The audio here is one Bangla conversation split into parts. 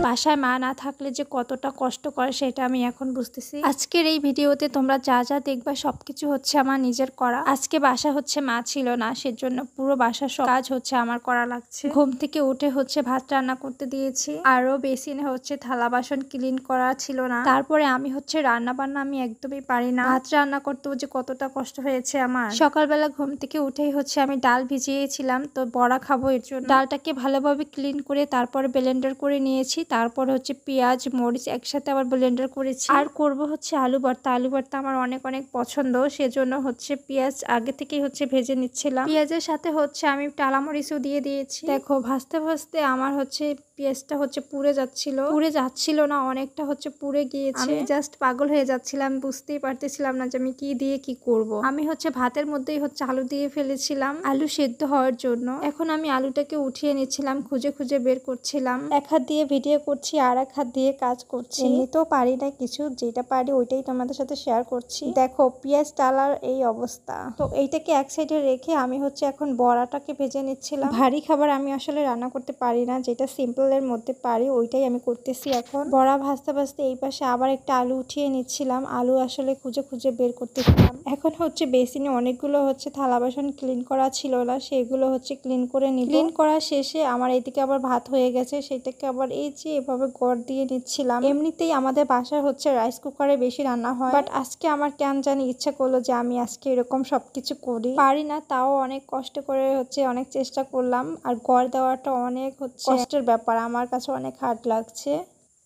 বাসায় মা না থাকলে যে কতটা কষ্ট করে সেটা আমি এখন বুঝতেছি। আজকের এই ভিডিওতে তোমরা যা যা দেখবা সবকিছু হচ্ছে আমার নিজের করা। আজকে বাসা হচ্ছে মা ছিল না, সেজন্য পুরো বাসার সব কাজ হচ্ছে আমার করা লাগছে। ঘুম থেকে উঠে হচ্ছে ভাত রান্না করতে দিয়েছি, আরো বেসিনে হচ্ছে থালা বাসন ক্লিন করা ছিল না। তারপরে আমি হচ্ছে রান্না বান্না আমি একদমই পারি না। ভাত রান্না করতেও যে কতটা কষ্ট হয়েছে আমার। সকালবেলা ঘুম থেকে উঠেই হচ্ছে আমি ডাল ভিজিয়েছিলাম, তো বড়া খাবো এর জন্য ডালটাকে ভালোভাবে ক্লিন করে তারপরে ব্লেন্ডার করে নিয়েছি। তারপর হচ্ছে পেঁয়াজ মরিচ একসাথে আবার ব্লেন্ডার করেছি। আর করব হচ্ছে আলু ভর্তা। আলু ভর্তা আমার অনেক অনেক পছন্দ, সেজন্য হচ্ছে পেঁয়াজ আগে থেকেই হচ্ছে ভেজে নিচ্ছিলাম। পেঁয়াজের সাথে হচ্ছে আমি টালা মরিচও দিয়ে দিয়েছি। দেখো ভাজতে ভাজতে আমার হচ্ছে পেঁয়াজটা হচ্ছে পুড়ে যাচ্ছিল না, অনেকটা হচ্ছে পুড়ে গিয়েছে। আমি জাস্ট পাগল হয়ে যাচ্ছিলাম, বুঝতেই পারতেছিলাম না যে আমি কি দিয়ে কি করব। আমি হচ্ছে ভাতের মধ্যেই হচ্ছে আলু দিয়ে ফেলেছিলাম আলু সেদ্ধ হওয়ার জন্য। এখন আমি আলুটাকে উঠিয়ে নিচ্ছিলাম, খুঁজে খুঁজে বের করছিলাম। এক হাত দিয়ে ভিডিও করছি আর এক হাত দিয়ে কাজ করছি। এমনিতেও পারি না কিছু, যেটা পারি ওইটাই তোমাদের সাথে শেয়ার করছি। দেখো পেঁয়াজ ডালার এই অবস্থা। তো এইটাকে এক সাইডে রেখে আমি হচ্ছে এখন বড়াটাকে ভেজে নিচ্ছিলাম। ভারী খাবার আমি আসলে রান্না করতে পারি না, যেটা সিম্পল এর মধ্যে পারি ওইটাই আমি করতেছি। এখন বড়া ভাজতে ভাজতে এই পাশে আবার একটা আলু উঠিয়ে নিচ্ছিলাম। আলু আসলে খুঁজে খুঁজে বের করতেছিলাম। এখন হচ্ছে বেসিনে অনেকগুলো হচ্ছে থালা বাসন ক্লিন করা ছিল না, সেগুলো হচ্ছে ক্লিন করে নিব। ক্লিন করা শেষে আমার এইদিকে আবার ভাত হয়ে গেছে, সেটাকে আবার এই যে এভাবে গড় দিয়ে নিচ্ছিলাম। এমনিতেই আমাদের বাসায় হচ্ছে রাইস কুকারে বেশি রান্না হয়, বাট আজকে আমার কেন জানি ইচ্ছা করলো যে আমি আজকে এরকম সবকিছু করি। পারি না, তাও অনেক কষ্ট করে হচ্ছে অনেক চেষ্টা করলাম। আর গড় দেওয়াটা অনেক হচ্ছে কষ্টের ব্যাপার, আমার কাছে অনেক হার্ড লাগছে।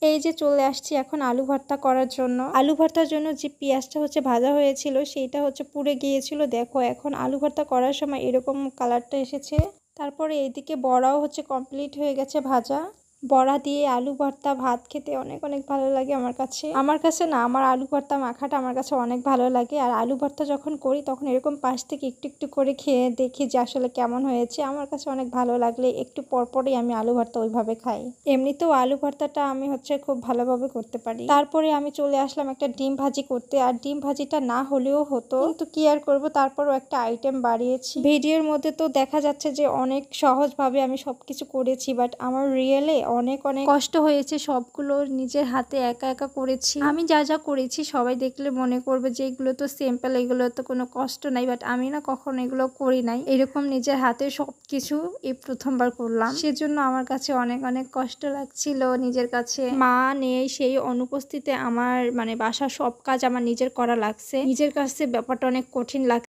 এই যে চলে আসছি এখন আলু ভর্তা করার জন্য। আলু ভর্তার জন্য যে পেঁয়াজটা হচ্ছে ভাজা হয়েছিল সেইটা হচ্ছে পুড়ে গিয়েছিল। দেখো এখন আলু ভর্তা করার সময় এরকম কালারটা এসেছে। তারপরে এইদিকে বড়াও হচ্ছে কমপ্লিট হয়ে গেছে ভাজা। বড়া দিয়ে আলু ভর্তা ভাত খেতে অনেক অনেক ভালো লাগে আমার কাছে না, আমার আলু ভর্তা মাখাটা আমার কাছে অনেক ভালো লাগে। আর আলু ভর্তা যখন করি তখন এরকম পাশ থেকে একটু একটু করে খেয়ে দেখি যে আসলে কেমন হয়েছে। আমার কাছে অনেক ভালো লাগলে একটু পরপরই আমি আলু ভর্তা ওইভাবে খাই। এমনিতেও আলু ভর্তাটা আমি হচ্ছে খুব ভালোভাবে করতে পারি। তারপরে আমি চলে আসলাম একটা ডিম ভাজি করতে। আর ডিম ভাজিটা না হলেও হতো, কিন্তু কি আর করবো, তারপরও একটা আইটেম বাড়িয়েছি। ভিডিওর মধ্যে তো দেখা যাচ্ছে যে অনেক সহজভাবে আমি সবকিছু করেছি, বাট আমার রিয়েলে অনেক অনেক কষ্ট হয়েছে। সবগুলো নিজের হাতে একা একা করেছি। আমি যা যা করেছি সবাই দেখলে মনে করবে যে এগুলো তো সিম্পল, এগুলো তো কোনো কষ্ট নাই, বাট আমি না কখনো এগুলো করি নাই। এরকম নিজের হাতে সবকিছু এই প্রথমবার করলাম, সেজন্য আমার কাছে অনেক অনেক কষ্ট লাগছিল নিজের কাছে। মা নেই, সেই অনুপস্থিতিতে আমার মানে বাসার সব কাজ আমার নিজের করা লাগছে। নিজের কাছে ব্যাপারটা অনেক কঠিন লাগছে।